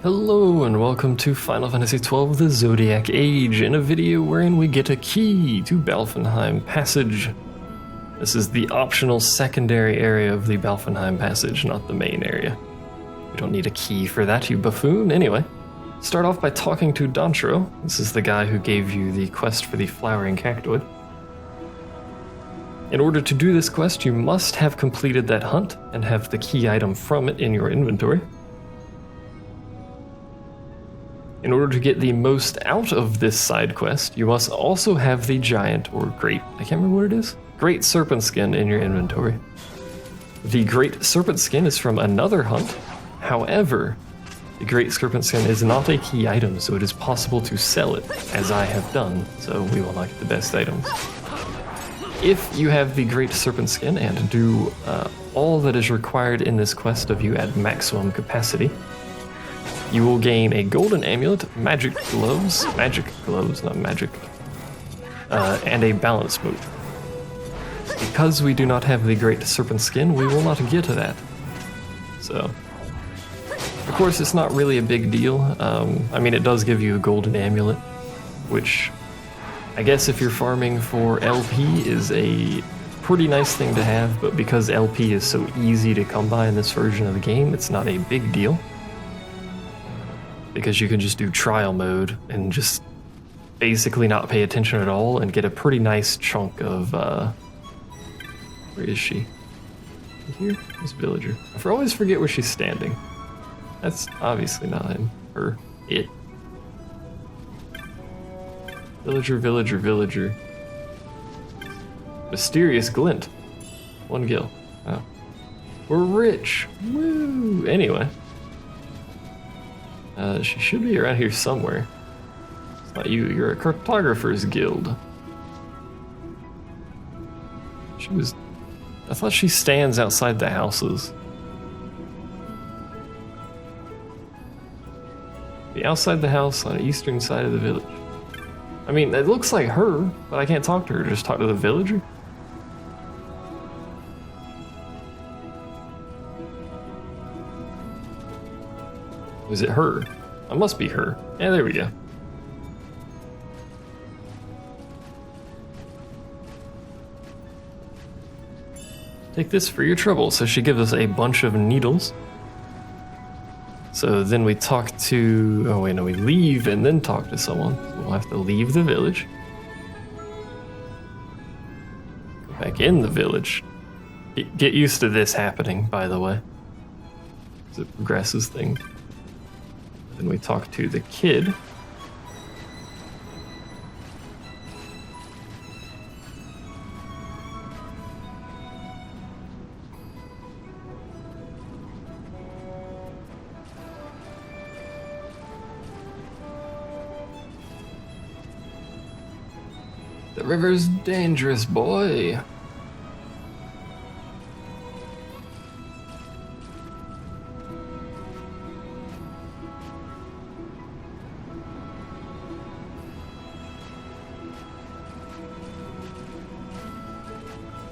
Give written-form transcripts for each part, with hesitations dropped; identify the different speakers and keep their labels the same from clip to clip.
Speaker 1: Hello and welcome to Final Fantasy XII The Zodiac Age, in a video wherein we get a key to Balfenheim Passage. This is the optional secondary area of the Balfenheim Passage, not the main area. You don't need a key for that, you buffoon. Anyway, start off by talking to Dancho. This is the guy who gave you the quest for the Flowering Cactoid. In order to do this quest, you must have completed that hunt and have the key item from it in your inventory. In order to get the most out of this side quest, you must also have the giant or great, I can't remember what it is, great serpent skin in your inventory. The great serpent skin is from another hunt. However, the great serpent skin is not a key item, so it is possible to sell it, as I have done, so we will not get the best items. If you have the great serpent skin and do all that is required in this quest of you at maximum capacity, you will gain a golden amulet, magic gloves, not magic, and a balance boot. Because we do not have the great serpent skin, we will not get to that. So, of course, it's not really a big deal. I mean, it does give you a golden amulet, which I guess if you're farming for LP is a pretty nice thing to have, but because LP is so easy to come by in this version of the game, it's not a big deal. Because you can just do trial mode and just basically not pay attention at all and get a pretty nice chunk of, where is she? Here? This villager. I always forget where she's standing. That's obviously not him. Her. It. Villager. Mysterious glint. 1 gil. Oh. We're rich. Woo! Anyway. She should be around here somewhere. It's not you, you're a cartographer's guild. I thought she stands outside the houses. Be outside the house on the eastern side of the village. I mean, it looks like her, but I can't talk to her, just talk to the villager. Was it her? It must be her. Yeah, there we go. Take this for your trouble. So she gives us a bunch of needles. So then we talk to... Oh wait, no, we leave and then talk to someone. So we'll have to leave the village. Go back in the village. Get used to this happening, by the way. Because it progresses things. Then we talk to the kid. The river's dangerous, boy.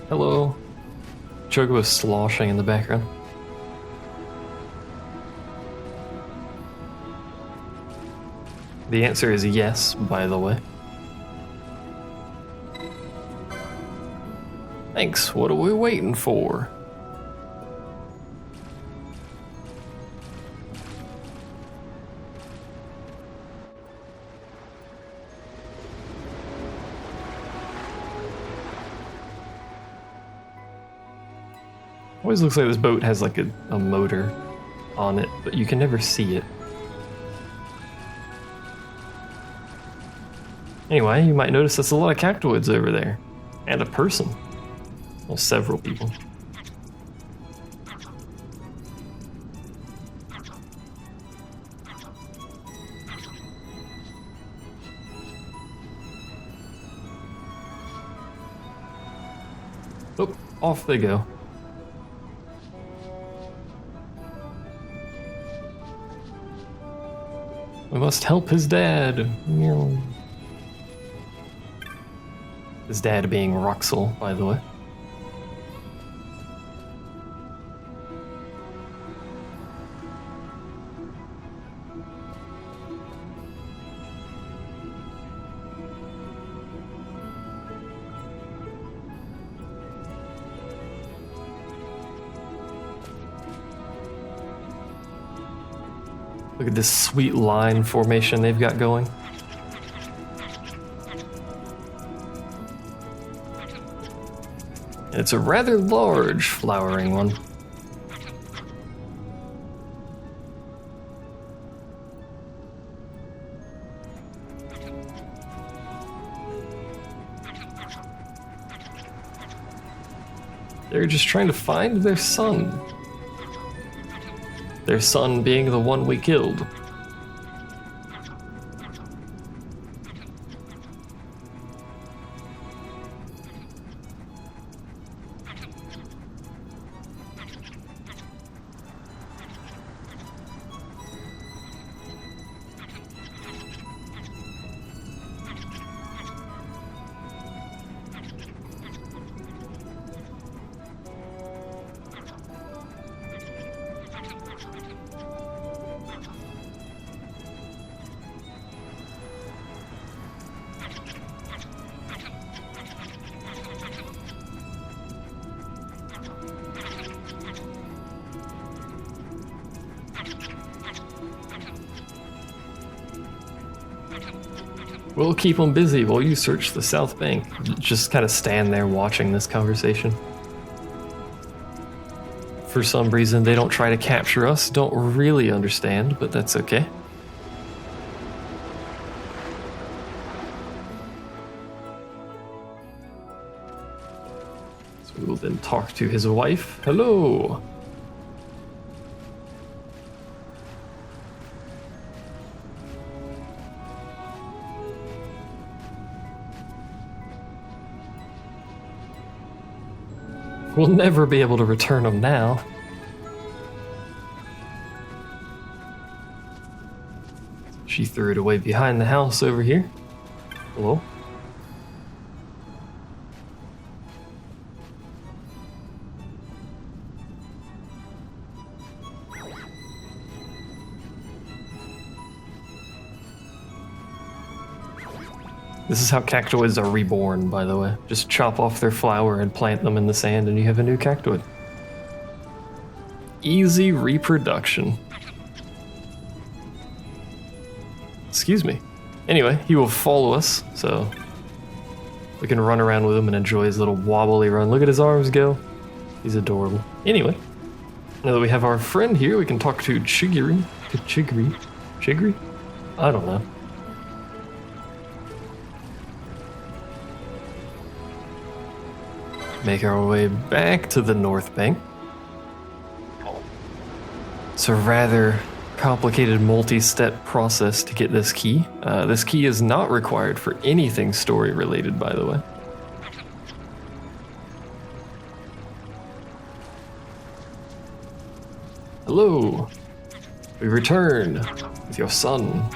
Speaker 1: Hello. Chocobo is sloshing in the background. The answer is yes, by the way. Thanks, what are we waiting for? Always looks like this boat has like a motor on it, but you can never see it. Anyway, you might notice that's a lot of cactoids over there. And a person. Well, several people. Oh, off they go. We must help his dad. His dad being Roxel, by the way. Look at this sweet line formation they've got going. It's a rather large flowering one. They're just trying to find their son. Their son being the one we killed. We'll keep them busy while you search the South Bank. Just kind of stand there watching this conversation. For some reason, they don't try to capture us. Don't really understand, but that's okay. So we will then talk to his wife. Hello. We'll never be able to return them now. She threw it away behind the house over here. Hello? This is how cactoids are reborn, by the way. Just chop off their flower and plant them in the sand and you have a new cactoid. Easy reproduction. Excuse me. Anyway, he will follow us, so we can run around with him and enjoy his little wobbly run. Look at his arms go. He's adorable. Anyway, now that we have our friend here, we can talk to Chigiri. Chigiri? I don't know. Make our way back to the North Bank. It's a rather complicated multi-step process to get this key. This key is not required for anything story related, by the way. Hello. We return with your son.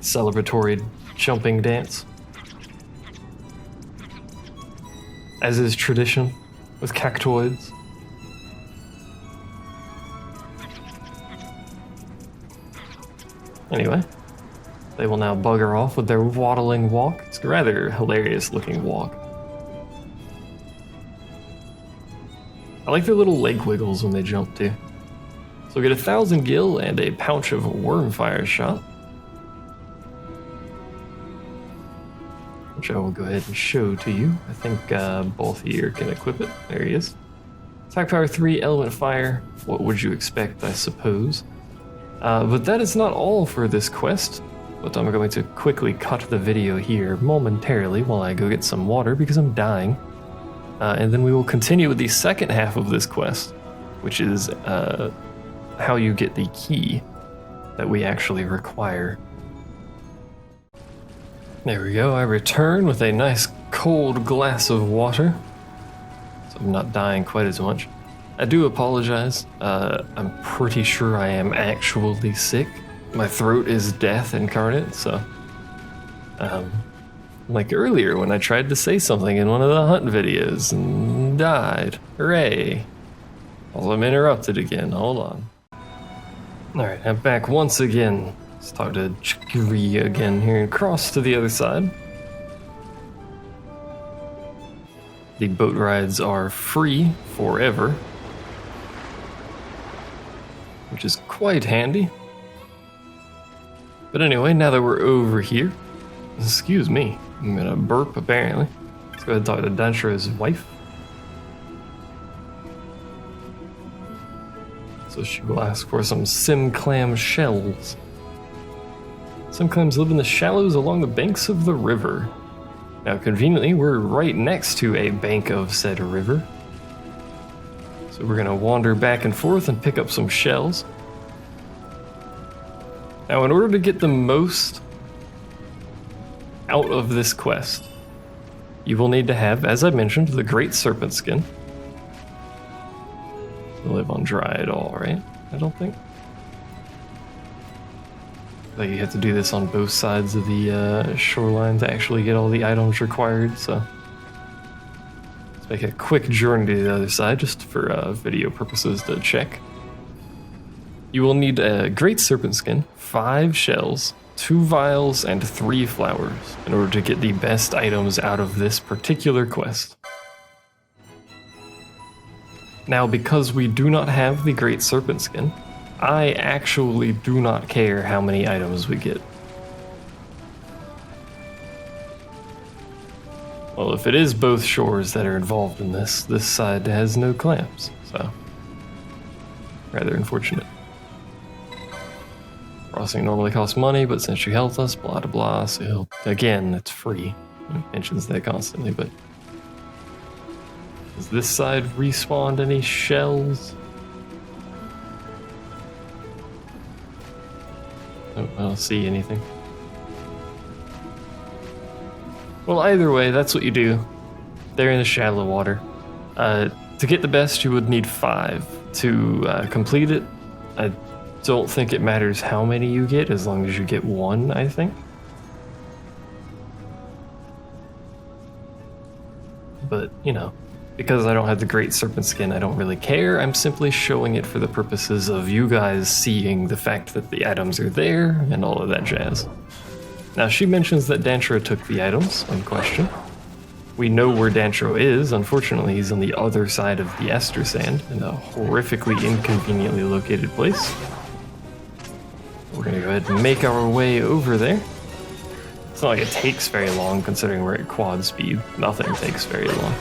Speaker 1: Celebratory jumping dance. As is tradition with cactoids. Anyway, they will now bugger off with their waddling walk. It's a rather hilarious looking walk. I like their little leg wiggles when they jump too. So we get 1,000 gil and a pouch of wormfire shot, which I will go ahead and show to you. I think both here can equip it. There he is. Attack power 3, element fire. What would you expect, I suppose? But that is not all for this quest. But I'm going to quickly cut the video here momentarily while I go get some water because I'm dying. And then we will continue with the second half of this quest, which is how you get the key that we actually require. There we go, I return with a nice cold glass of water, so I'm not dying quite as much. I do apologize, I'm pretty sure I am actually sick. My throat is death incarnate, so... like earlier when I tried to say something in one of the hunt videos and died. Hooray. Well, I'm interrupted again. Hold on. Alright, I'm back once again. Let's talk to Chicory again here and cross to the other side. The boat rides are free forever, which is quite handy. But anyway, now that we're over here, excuse me, I'm gonna burp apparently. Let's go ahead and talk to Dantra's wife. So she will ask for some Simclam shells. Simclams live in the shallows along the banks of the river. Now, conveniently, we're right next to a bank of said river. So we're gonna wander back and forth and pick up some shells. Now, in order to get the most out of this quest, you will need to have, as I mentioned, the Great Serpent Skin. Live on dry at all, right? I don't think. Like you have to do this on both sides of the shoreline to actually get all the items required, so let's make a quick journey to the other side just for video purposes to check. You will need a Great Serpent Skin, 5 shells, 2 vials, and 3 flowers in order to get the best items out of this particular quest. Now, because we do not have the Great Serpent Skin, I actually do not care how many items we get. Well, if it is both shores that are involved in this side has no clams, so rather unfortunate. Crossing normally costs money, but since you helped us, blah blah blah, so again, it's free. It mentions that constantly, but does this side respawn any shells? Oh, I don't see anything. Well, either way, that's what you do. They're in the shallow water. To get the best, you would need 5. To complete it, I don't think it matters how many you get, as long as you get 1, I think. But, you know, because I don't have the Great Serpent Skin, I don't really care. I'm simply showing it for the purposes of you guys seeing the fact that the items are there and all of that jazz. Now, she mentions that Dantra took the items in question. We know where Dantro is. Unfortunately, he's on the other side of the Ester Sand in a horrifically inconveniently located place. We're gonna go ahead and make our way over there. It's not like it takes very long considering we're at quad speed. Nothing takes very long.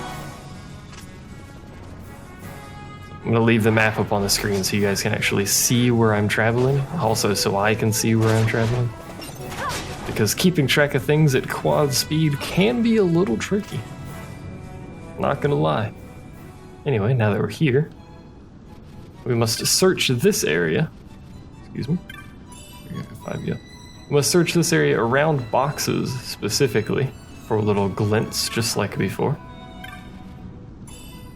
Speaker 1: I'm gonna leave the map up on the screen so you guys can actually see where I'm traveling. Also so I can see where I'm traveling. Because keeping track of things at quad speed can be a little tricky. Not gonna lie. Anyway, now that we're here, we must search this area. Excuse me. We must search this area around boxes specifically for little glints, just like before.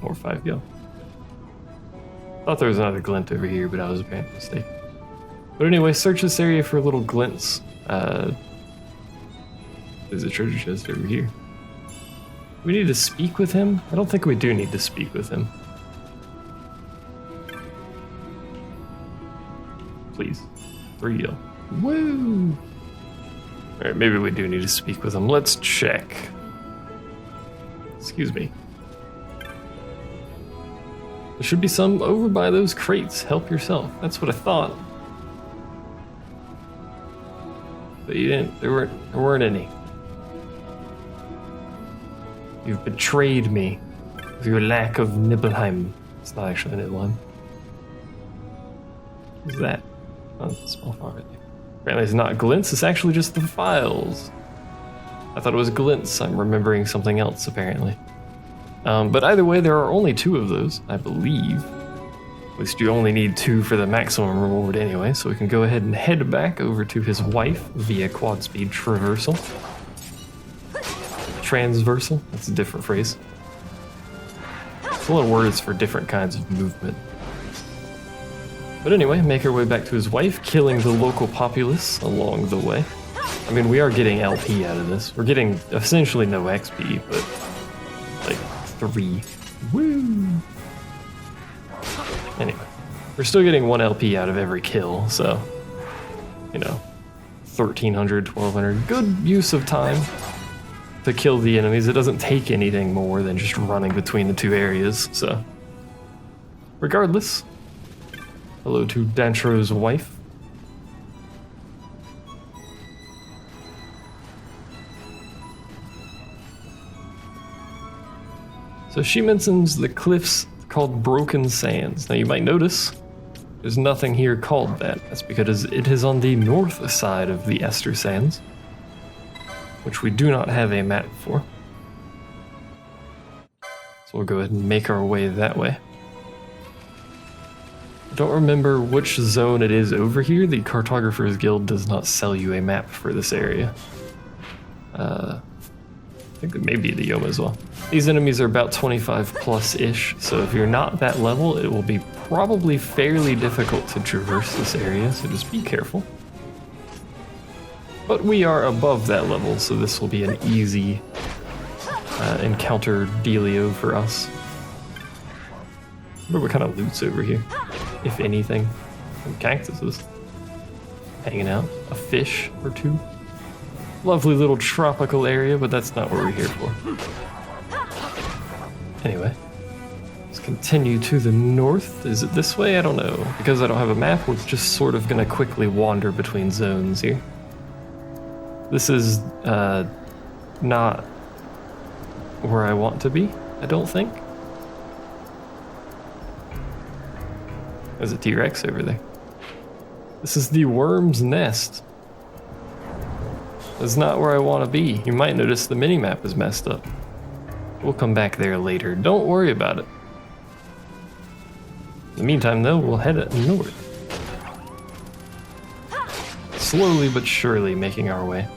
Speaker 1: More 5 go. Thought there was another glint over here, but I was apparently mistaken. But anyway, search this area for little glints. There's a treasure chest over here. We need to speak with him? I don't think we do need to speak with him. Please. 3 gil. Woo! Alright, maybe we do need to speak with him. Let's check. Excuse me. There should be some over by those crates. Help yourself. That's what I thought. But you didn't. There weren't any. You've betrayed me with your lack of Nibelheim. It's not actually Nibelheim. What's that? Oh, it's a small file right there. Apparently it's not glints, it's actually just the files. I thought it was glints. I'm remembering something else, apparently. But either way, there are only 2 of those, I believe. At least you only need 2 for the maximum reward anyway, so we can go ahead and head back over to his wife via quad speed traversal. Transversal? That's a different phrase. It's a lot of words for different kinds of movement. But anyway, make our way back to his wife, killing the local populace along the way. I mean, we are getting LP out of this. We're getting essentially no XP, but like 3. Woo! Anyway, we're still getting 1 LP out of every kill, so, you know, 1,300, 1,200. Good use of time to kill the enemies. It doesn't take anything more than just running between the two areas, so. Regardless, hello to Dantro's wife. So she mentions the cliffs called Broken Sands. Now you might notice there's nothing here called that. That's because it is on the north side of the Ester Sands, which we do not have a map for. So we'll go ahead and make our way that way. I don't remember which zone it is over here. The Cartographers Guild does not sell you a map for this area. I think it may be the Yoma as well. These enemies are about 25 plus-ish, so if you're not that level, it will be probably fairly difficult to traverse this area, so just be careful. But we are above that level, so this will be an easy encounter dealio for us. I wonder what kind of loot's over here, if anything. Some cactuses hanging out, a fish or two. Lovely little tropical area, but that's not what we're here for. Anyway, let's continue to the north. Is it this way? I don't know. Because I don't have a map, we're just sort of gonna quickly wander between zones here. This is not where I want to be, I don't think. There's a T-Rex over there. This is the Worm's Nest. That's not where I want to be. You might notice the minimap is messed up. We'll come back there later. Don't worry about it. In the meantime, though, we'll head north. Slowly but surely making our way.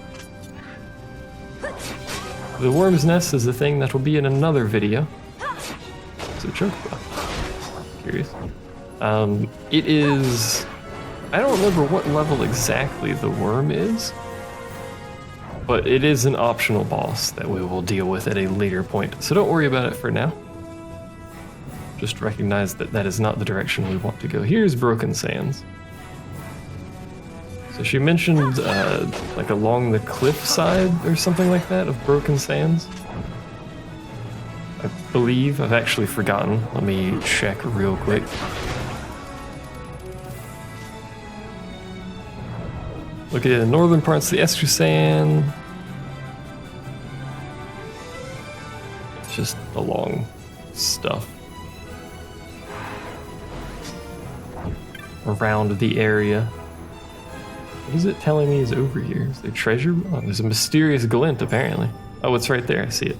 Speaker 1: The Worm's Nest is the thing that will be in another video. It's a chocobo. Curious. It is... I don't remember what level exactly the worm is, but it is an optional boss that we will deal with at a later point, so don't worry about it for now. Just recognize that that is not the direction we want to go. Here's Broken Sands. So she mentioned like along the cliff side or something like that of Broken Sands. I believe. I've actually forgotten. Let me check real quick. Look at the northern parts of the Ester Sand. It's just along stuff around the area. What is it telling me is over here? Is there treasure? Oh, there's a mysterious glint apparently. Oh, it's right there. I see it.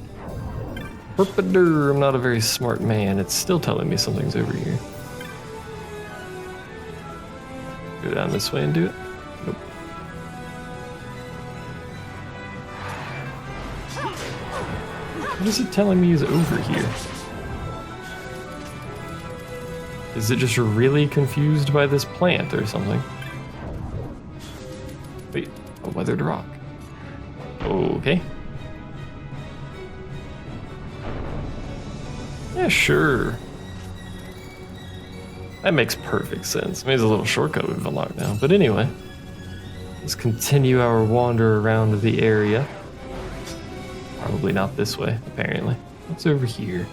Speaker 1: Herpadur, I'm not a very smart man. It's still telling me something's over here. Go down this way and do it. Nope. What is it telling me is over here? Is it just really confused by this plant or something? Wait, a weathered rock. Okay. Yeah, sure. That makes perfect sense. I mean, it's a little shortcut we've unlocked now. But anyway, let's continue our wander around the area. Probably not this way, apparently. What's over here?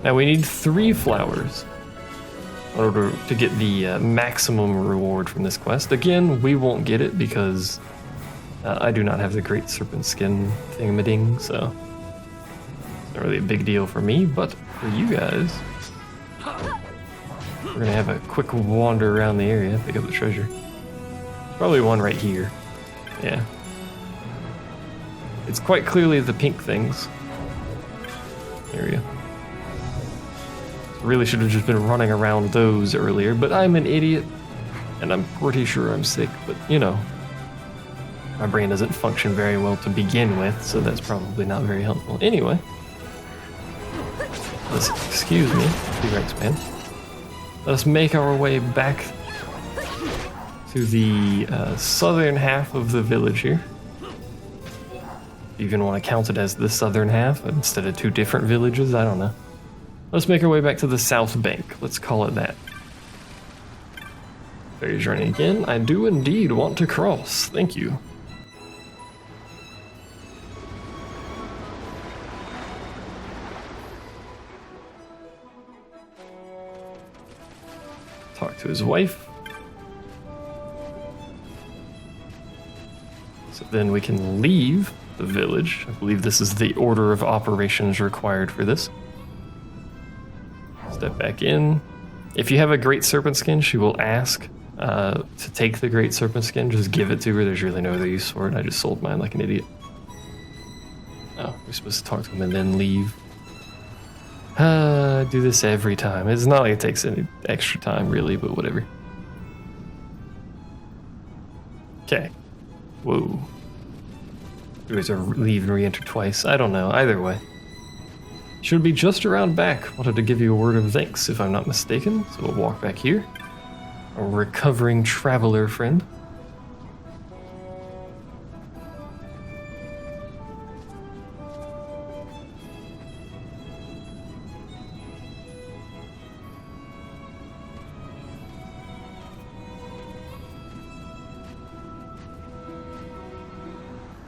Speaker 1: Now we need 3 flowers in order to get the maximum reward from this quest. Again, we won't get it because I do not have the Great Serpent Skin thingamading, so it's not really a big deal for me, but for you guys, we're gonna have a quick wander around the area, pick up the treasure. Probably one right here. Yeah. It's quite clearly the pink things. There we go. Really should have just been running around those earlier, but I'm an idiot, and I'm pretty sure I'm sick, but you know, my brain doesn't function very well to begin with, so that's probably not very helpful. Anyway, excuse me, T-Rex man. Let us make our way back to the southern half of the village here. You even want to count it as the southern half instead of 2 different villages, I don't know. Let's make our way back to the south bank. Let's call it that. Ferry's running again. I do indeed want to cross. Thank you. Talk to his wife. So then we can leave the village. I believe this is the order of operations required for this. Step back in. If you have a Great Serpent Skin, she will ask to take the Great Serpent Skin. Just give it to her. There's really no other use for it. I just sold mine like an idiot. Oh, we're supposed to talk to him and then leave. Do this every time. It's not like it takes any extra time, really, but whatever. Okay. Whoa. Do we have to leave and re-enter twice? I don't know. Either way. Should be just around back. Wanted to give you a word of thanks, if I'm not mistaken. So we'll walk back here. A recovering traveler friend.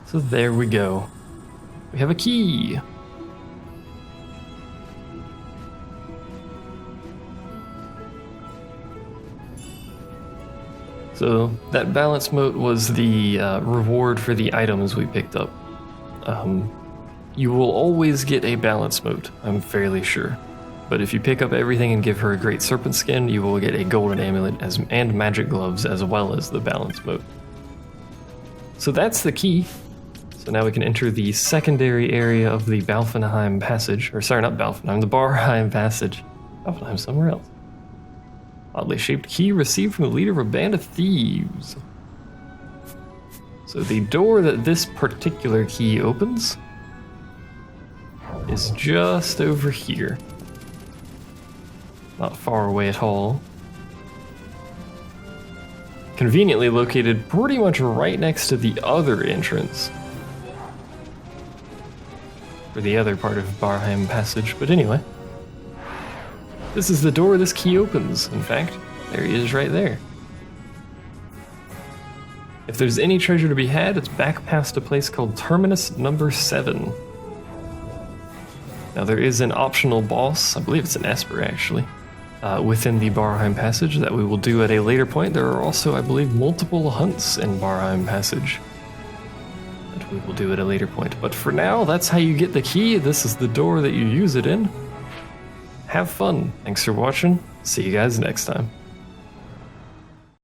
Speaker 1: So there we go. We have a key. So that balance mote was the reward for the items we picked up. You will always get a balance mote, I'm fairly sure. But if you pick up everything and give her a Great Serpent Skin, you will get a golden amulet and magic gloves as well as the balance mote. So that's the key. So now we can enter the secondary area of the Balfenheim Passage. Or sorry, not Balfenheim, the Barheim Passage. Balfenheim somewhere else. Oddly shaped key received from the leader of a band of thieves. So the door that this particular key opens is just over here. Not far away at all. Conveniently located pretty much right next to the other entrance. For the other part of Barheim Passage, but anyway. This is the door this key opens, in fact. There he is right there. If there's any treasure to be had, it's back past a place called Terminus Number 7. Now there is an optional boss, I believe it's an Esper actually, within the Barheim Passage that we will do at a later point. There are also, I believe, multiple hunts in Barheim Passage that we will do at a later point. But for now, that's how you get the key. This is the door that you use it in. Have fun. Thanks for watching. See you guys next time.